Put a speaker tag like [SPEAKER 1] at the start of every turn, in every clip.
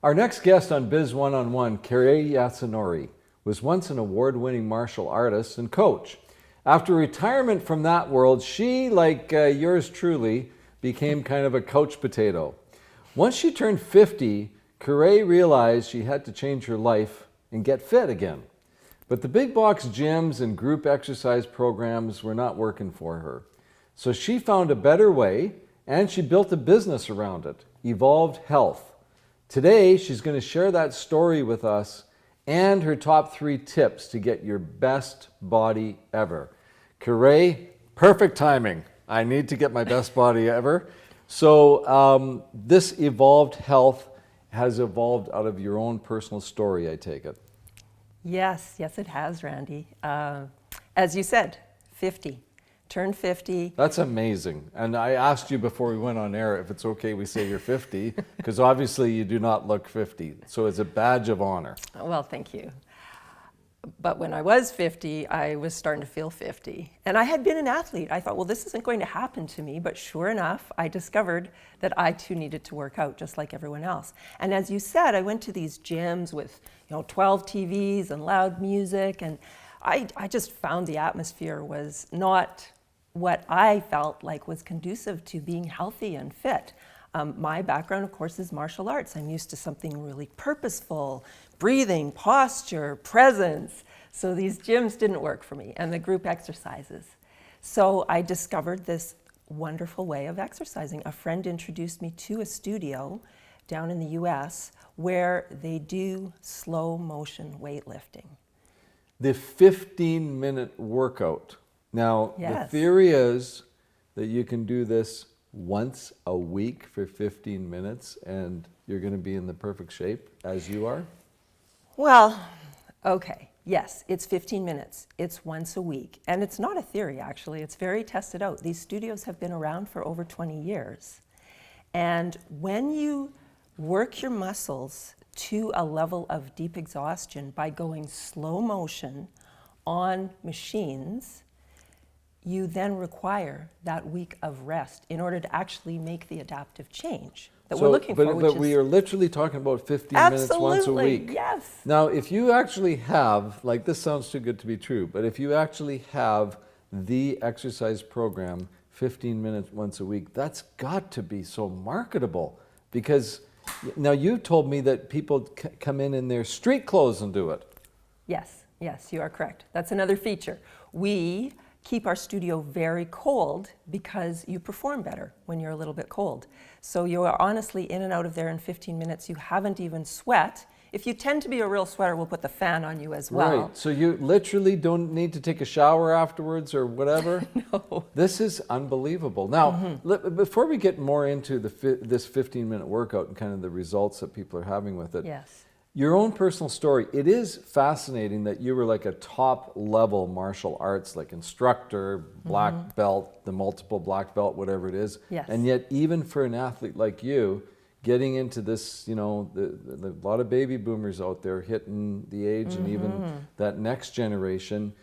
[SPEAKER 1] Our next guest on Biz One-on-One, Kirei Yasunori, was once an award-winning martial artist and coach. After retirement from that world, she, like yours truly, became kind of a couch potato. Once she turned 50, Kirei realized she had to change her life and get fit again. But the big box gyms and group exercise programs were not working for her. So she found a better way, and she built a business around it, Evolved Health. Today, she's going to share that story with us and her top 3 tips to get your best body ever. Kirei, perfect timing. I need to get my best body ever. So this Evolved Health has evolved out of your own personal story, I take it.
[SPEAKER 2] Yes, it has, Randy. As you said, 50. Turned 50.
[SPEAKER 1] That's amazing. And I asked you before we went on air if it's okay we say you're 50, because obviously you do not look 50. So it's a badge of honor.
[SPEAKER 2] Well, thank you. But when I was 50, I was starting to feel 50. And I had been an athlete. I thought, well, this isn't going to happen to me. But sure enough, I discovered that I too needed to work out just like everyone else. And as you said, I went to these gyms with 12 TVs and loud music. And I just found the atmosphere was not what I felt like was conducive to being healthy and fit. My background, of course, is martial arts. I'm used to something really purposeful, breathing, posture, presence. So these gyms didn't work for me, and the group exercises. So I discovered this wonderful way of exercising. A friend introduced me to a studio down in the US where they do slow motion weightlifting.
[SPEAKER 1] The 15-minute workout. Now,
[SPEAKER 2] Yes.
[SPEAKER 1] The theory is that you can do this once a week for 15 minutes and you're going to be in the perfect shape as you are?
[SPEAKER 2] Well, okay, yes, it's 15 minutes. It's once a week. And it's not a theory, actually. It's very tested out. These studios have been around for over 20 years. And when you work your muscles to a level of deep exhaustion by going slow motion on machines, you then require that week of rest in order to actually make the adaptive change that we're looking for.
[SPEAKER 1] But we are literally talking about 15 minutes once a week.
[SPEAKER 2] Yes.
[SPEAKER 1] Now, if you actually have, like this sounds too good to be true, but if you actually have the exercise program 15 minutes once a week, that's got to be so marketable. Because now you told me that people come in their street clothes and do it.
[SPEAKER 2] Yes, you are correct. That's another feature. We keep our studio very cold because you perform better when you're a little bit cold. So you are honestly in and out of there in 15 minutes. You haven't even sweat. If you tend to be a real sweater, we'll put the fan on you as well.
[SPEAKER 1] Right, so you literally don't need to take a shower afterwards or whatever?
[SPEAKER 2] No.
[SPEAKER 1] This is unbelievable. Now, before we get more into this 15-minute workout and kind of the results that people are having with it,
[SPEAKER 2] Yes.
[SPEAKER 1] your own personal story, it is fascinating that you were like a top-level martial arts, like instructor, black belt, the multiple black belt, whatever it is.
[SPEAKER 2] Yes.
[SPEAKER 1] And yet, even for an athlete like you, getting into this, the lot of baby boomers out there hitting the age and even that next generation,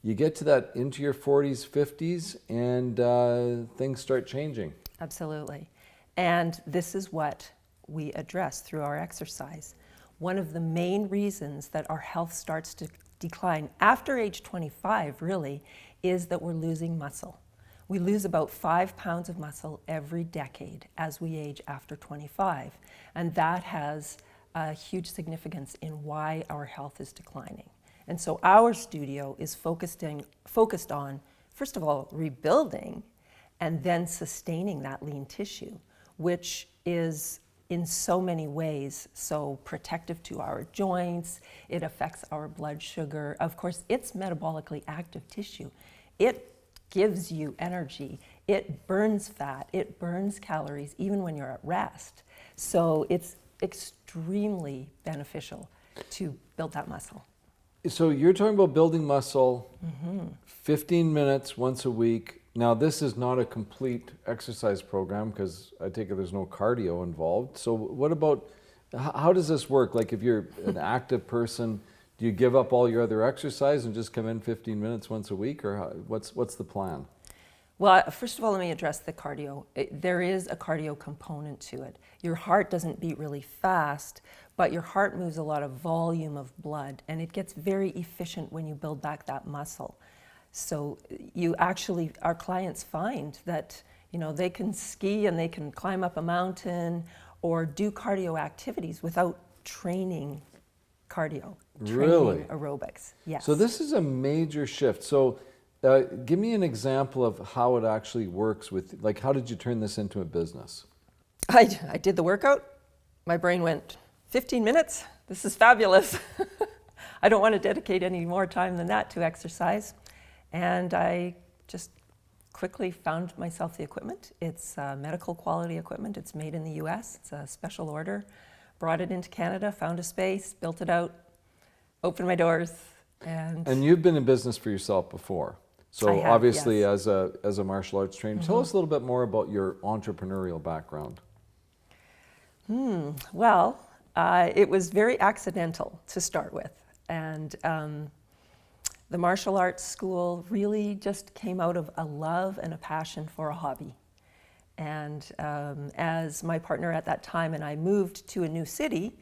[SPEAKER 1] you get to that into your 40s, 50s, and things start changing.
[SPEAKER 2] Absolutely. And this is what we address through our exercise. One of the main reasons that our health starts to decline after age 25, really, is that we're losing muscle. We lose about 5 pounds of muscle every decade as we age after 25. And that has a huge significance in why our health is declining. And so our studio is focused on, first of all, rebuilding and then sustaining that lean tissue, which is in so many ways so protective to our joints. It affects our blood sugar. Of course, it's metabolically active tissue. It gives you energy. It burns fat. It burns calories even when you're at rest. So it's extremely beneficial to build that muscle.
[SPEAKER 1] So you're talking about building muscle, 15 minutes once a week. Now, this is not a complete exercise program because I take it there's no cardio involved. So what about, how does this work? Like if you're an active person, do you give up all your other exercise and just come in 15 minutes once a week, or what's the plan?
[SPEAKER 2] Well, first of all, let me address the cardio. There is a cardio component to it. Your heart doesn't beat really fast, but your heart moves a lot of volume of blood, and it gets very efficient when you build back that muscle. So you actually, our clients find that, you know, they can ski and they can climb up a mountain or do cardio activities without training cardio,
[SPEAKER 1] Really?
[SPEAKER 2] training aerobics. Yes.
[SPEAKER 1] So this is a major shift. So give me an example of how it actually works with, like, how did you turn this into a business?
[SPEAKER 2] I did the workout. My brain went, 15 minutes? This is fabulous. I don't want to dedicate any more time than that to exercise. And I just quickly found myself the equipment. It's medical quality equipment. It's made in the US. It's a special order. Brought it into Canada, found a space, built it out, opened my doors. And
[SPEAKER 1] you've been in business for yourself before. So
[SPEAKER 2] I have,
[SPEAKER 1] obviously,
[SPEAKER 2] yes.
[SPEAKER 1] as a martial arts trainer, tell us a little bit more about your entrepreneurial background.
[SPEAKER 2] Well, it was very accidental to start with. And the martial arts school really just came out of a love and a passion for a hobby. And as my partner at that time and I moved to a new city,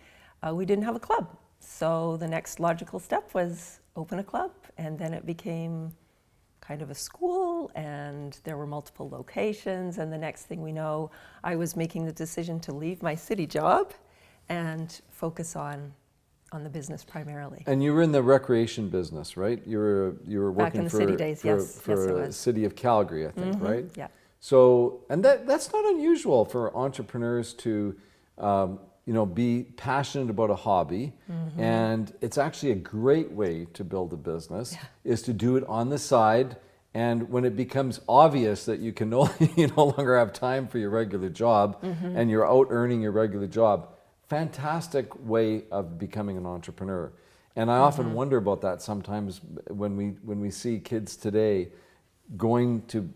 [SPEAKER 2] we didn't have a club. So the next logical step was open a club, and then it became kind of a school, and there were multiple locations, and the next thing we know, I was making the decision to leave my city job and focus on the business primarily.
[SPEAKER 1] And you were in the recreation business, right? You were working
[SPEAKER 2] Back in the
[SPEAKER 1] for
[SPEAKER 2] city days, yes.
[SPEAKER 1] for
[SPEAKER 2] Yes, it
[SPEAKER 1] the
[SPEAKER 2] was.
[SPEAKER 1] city of Calgary, I think, right?
[SPEAKER 2] Yeah.
[SPEAKER 1] So, and that's not unusual for entrepreneurs to, be passionate about a hobby, and it's actually a great way to build a business is to do it on the side. And when it becomes obvious that you you no longer have time for your regular job, and you're out earning your regular job, fantastic way of becoming an entrepreneur. And I often wonder about that sometimes when we see kids today going to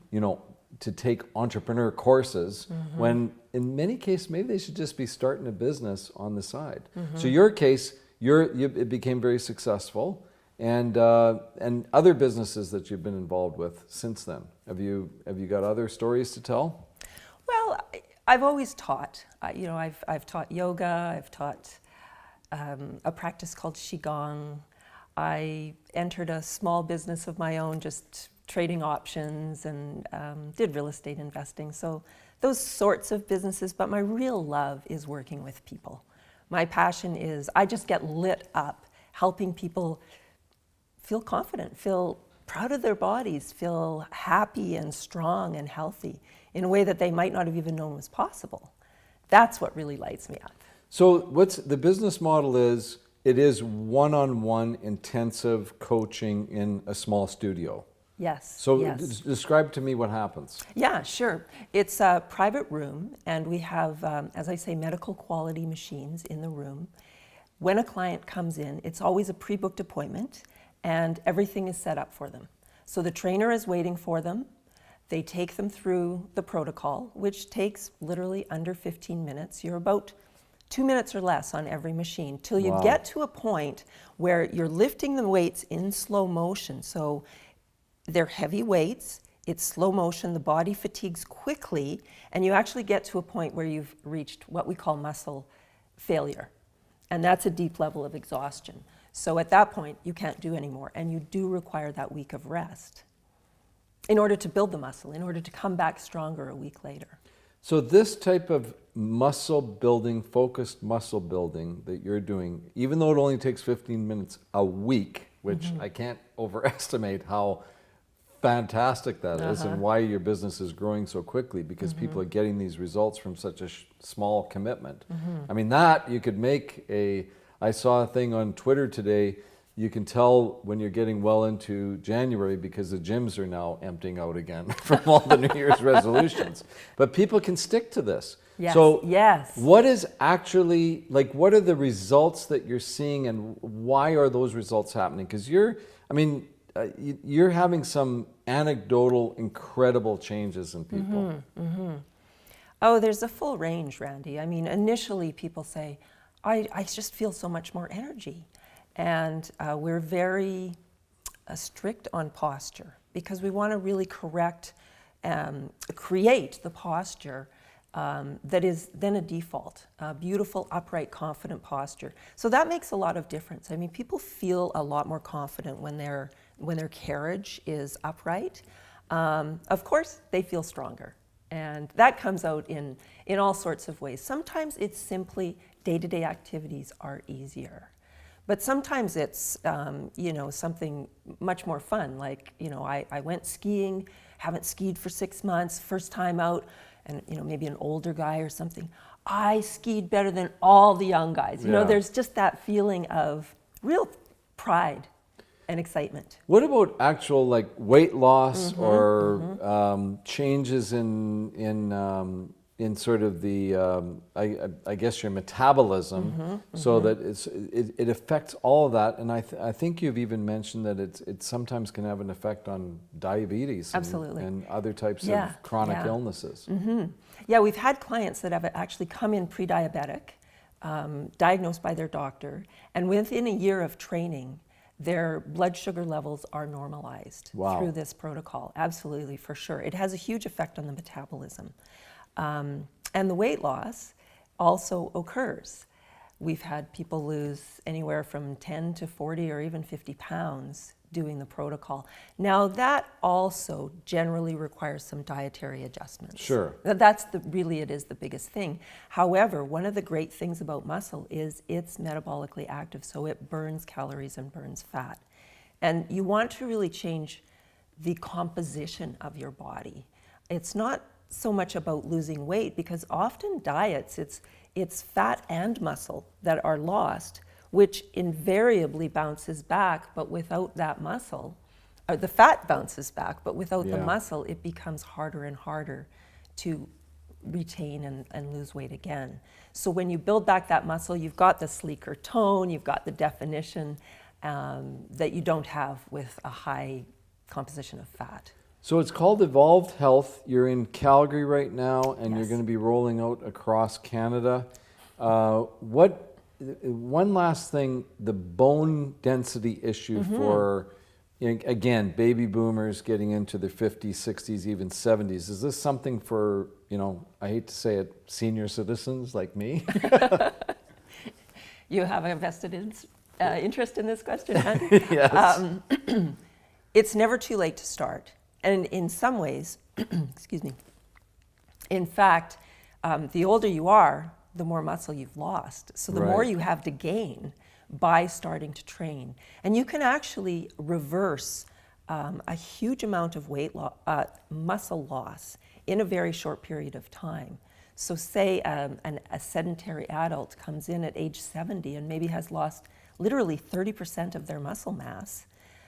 [SPEAKER 1] to take entrepreneur courses, when in many cases maybe they should just be starting a business on the side. So your case, it became very successful, and other businesses that you've been involved with since then. Have you got other stories to tell?
[SPEAKER 2] Well, I've always taught. I've taught yoga. I've taught a practice called Qigong. I entered a small business of my own, just trading options, and did real estate investing. So those sorts of businesses, but my real love is working with people. My passion is, I just get lit up helping people feel confident, feel proud of their bodies, feel happy and strong and healthy in a way that they might not have even known was possible. That's what really lights me up.
[SPEAKER 1] So what's the business model is, it is one-on-one intensive coaching in a small studio.
[SPEAKER 2] Yes.
[SPEAKER 1] So
[SPEAKER 2] yes.
[SPEAKER 1] Describe to me what happens.
[SPEAKER 2] Yeah, sure. It's a private room, and we have, as I say, medical quality machines in the room. When a client comes in, it's always a pre-booked appointment, and everything is set up for them. So the trainer is waiting for them. They take them through the protocol, which takes literally under 15 minutes. You're about 2 minutes or less on every machine till you get to a point where you're lifting the weights in slow motion. So they're heavy weights, it's slow motion, the body fatigues quickly, and you actually get to a point where you've reached what we call muscle failure. And that's a deep level of exhaustion. So at that point, you can't do anymore, and you do require that week of rest in order to build the muscle, in order to come back stronger a week later.
[SPEAKER 1] So this type of muscle building, focused muscle building that you're doing, even though it only takes 15 minutes a week, which I can't overestimate how fantastic that is and why your business is growing so quickly, because people are getting these results from such a small commitment. I mean, that you could make I saw a thing on Twitter today, you can tell when you're getting well into January because the gyms are now emptying out again from all the New Year's resolutions. But people can stick to this.
[SPEAKER 2] Yes.
[SPEAKER 1] So
[SPEAKER 2] yes.
[SPEAKER 1] what is actually, like, what are the results that you're seeing, and why are those results happening? Because you're having some anecdotal, incredible changes in people.
[SPEAKER 2] Oh, there's a full range, Randy. I mean, initially people say, I just feel so much more energy. And we're very strict on posture because we want to really correct create the posture that is then a default, a beautiful, upright, confident posture. So that makes a lot of difference. I mean, people feel a lot more confident when their carriage is upright. Of course, they feel stronger. And that comes out in all sorts of ways. Sometimes it's simply day-to-day activities are easier. But sometimes it's, something much more fun. Like, I went skiing, haven't skied for 6 months, first time out, and, maybe an older guy or something. I skied better than all the young guys. There's just that feeling of real pride and excitement.
[SPEAKER 1] What about actual like weight loss or changes in sort of the I guess your metabolism, so that it affects all of that, and I think you've even mentioned that it sometimes can have an effect on diabetes and other types of chronic illnesses.
[SPEAKER 2] Yeah, we've had clients that have actually come in pre-diabetic, diagnosed by their doctor, and within a year of training, their blood sugar levels are normalized through this protocol. Absolutely, for sure. It has a huge effect on the metabolism. And the weight loss also occurs. We've had people lose anywhere from 10 to 40 or even 50 pounds doing the protocol. Now that also generally requires some dietary adjustments.
[SPEAKER 1] Sure.
[SPEAKER 2] That's it is the biggest thing. However, one of the great things about muscle is it's metabolically active, so it burns calories and burns fat. And you want to really change the composition of your body. It's not so much about losing weight, because often diets, it's fat and muscle that are lost, which invariably bounces back, but without that muscle, or the fat bounces back, but without the muscle, it becomes harder and harder to retain and lose weight again. So when you build back that muscle, you've got the sleeker tone, you've got the definition that you don't have with a high composition of fat.
[SPEAKER 1] So it's called Evolved Health. You're in Calgary right now, and you're going to be rolling out across Canada. One last thing, the bone density issue for, again, baby boomers getting into their 50s, 60s, even 70s. Is this something for, I hate to say it, senior citizens like me?
[SPEAKER 2] You have a vested interest in this question, Andy?
[SPEAKER 1] Yes.
[SPEAKER 2] It's never too late to start. And in some ways, excuse me, in fact, the older you are, the more muscle you've lost. So the more you have to gain by starting to train. And you can actually reverse a huge amount of muscle loss in a very short period of time. So say a sedentary adult comes in at age 70 and maybe has lost literally 30% of their muscle mass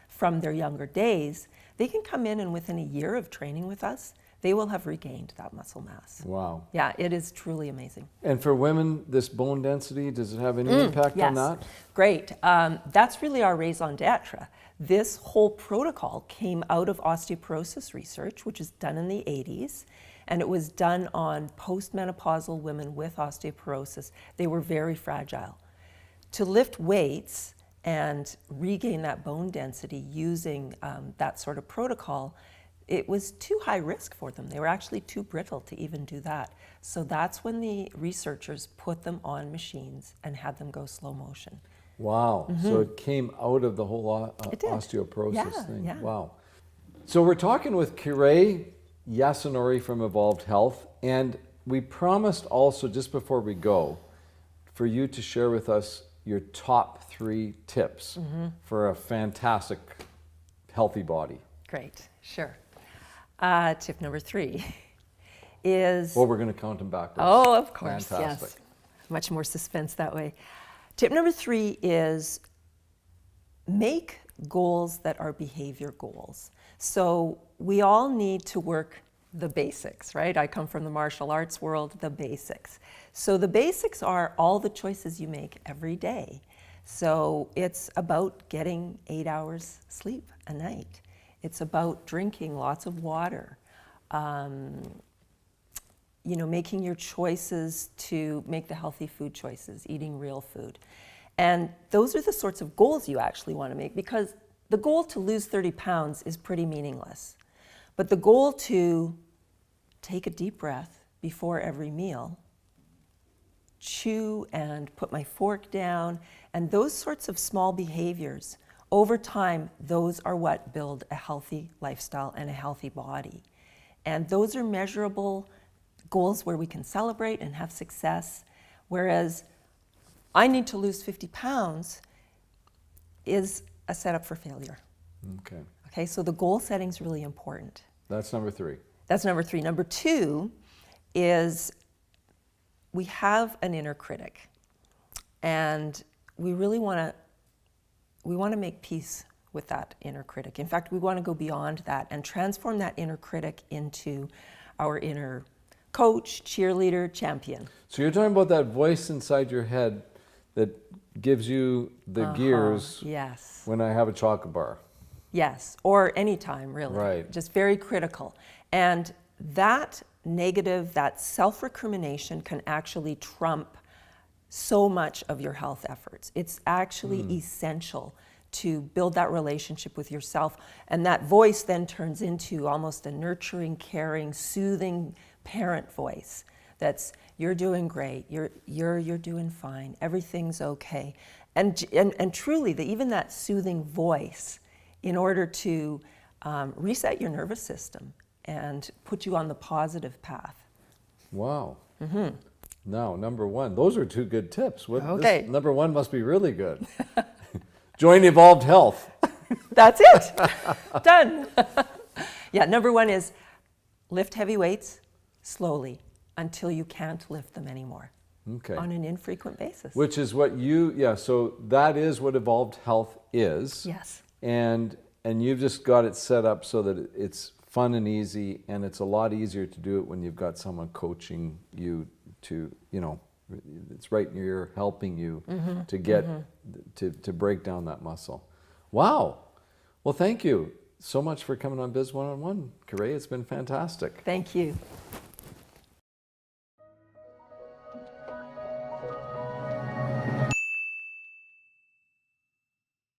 [SPEAKER 2] from their younger days. They can come in and within a year of training with us, they will have regained that muscle mass.
[SPEAKER 1] Wow.
[SPEAKER 2] Yeah, it is truly amazing.
[SPEAKER 1] And for women, this bone density, does it have any impact on that?
[SPEAKER 2] Great. That's really our raison d'etre. This whole protocol came out of osteoporosis research, which is done in the 80s, and it was done on postmenopausal women with osteoporosis. They were very fragile. To lift weights and regain that bone density using that sort of protocol, it was too high risk for them. They were actually too brittle to even do that. So that's when the researchers put them on machines and had them go slow motion.
[SPEAKER 1] Wow. So it came out of the whole osteoporosis thing.
[SPEAKER 2] Yeah.
[SPEAKER 1] Wow. So we're talking with Kirei Yasunori from Evolved Health, and we promised also, just before we go, for you to share with us your top 3 tips for a fantastic, healthy body.
[SPEAKER 2] Great, sure. Tip number 3 is...
[SPEAKER 1] Well, we're going to count them backwards.
[SPEAKER 2] Oh, of course,
[SPEAKER 1] Fantastic.
[SPEAKER 2] Yes. Much more suspense that way. Tip number 3 is make goals that are behavior goals. So we all need to work the basics, right? I come from the martial arts world, the basics. So the basics are all the choices you make every day. So it's about getting 8 hours sleep a night. It's about drinking lots of water. Making your choices to make the healthy food choices, eating real food. And those are the sorts of goals you actually want to make, because the goal to lose 30 pounds is pretty meaningless. But the goal to take a deep breath before every meal, chew and put my fork down, and those sorts of small behaviors, over time, those are what build a healthy lifestyle and a healthy body. And those are measurable goals where we can celebrate and have success, whereas I need to lose 50 pounds is a setup for failure.
[SPEAKER 1] Okay.
[SPEAKER 2] Okay, so the goal setting is really important.
[SPEAKER 1] That's number 3.
[SPEAKER 2] That's number 3. Number 2 is we have an inner critic, and we really want to make peace with that inner critic. In fact, we want to go beyond that and transform that inner critic into our inner coach, cheerleader, champion.
[SPEAKER 1] So you're talking about that voice inside your head that gives you the gears
[SPEAKER 2] Yes.
[SPEAKER 1] when I have a chocolate bar.
[SPEAKER 2] Yes, or anytime, really.
[SPEAKER 1] Right.
[SPEAKER 2] Just very critical. And that negative, that self-recrimination can actually trump so much of your health efforts. It's actually essential to build that relationship with yourself. And that voice then turns into almost a nurturing, caring, soothing parent voice. That's, you're doing great, you're doing fine, everything's okay. And truly, even that soothing voice, in order to reset your nervous system and put you on the positive path.
[SPEAKER 1] Wow. Now, number 1. Those are 2 good tips.
[SPEAKER 2] Okay.
[SPEAKER 1] Number 1 must be really good. Join Evolved Health.
[SPEAKER 2] That's it. Done. Yeah, number 1 is lift heavy weights slowly until you can't lift them anymore.
[SPEAKER 1] Okay.
[SPEAKER 2] On an infrequent basis.
[SPEAKER 1] Which is what so that is what Evolved Health is.
[SPEAKER 2] Yes.
[SPEAKER 1] And you've just got it set up so that it's fun and easy, and it's a lot easier to do it when you've got someone coaching you to, it's right in your ear helping you to get, to break down that muscle. Wow. Well, thank you so much for coming on Biz One-on-One, Kirei. It's been fantastic.
[SPEAKER 2] Thank you.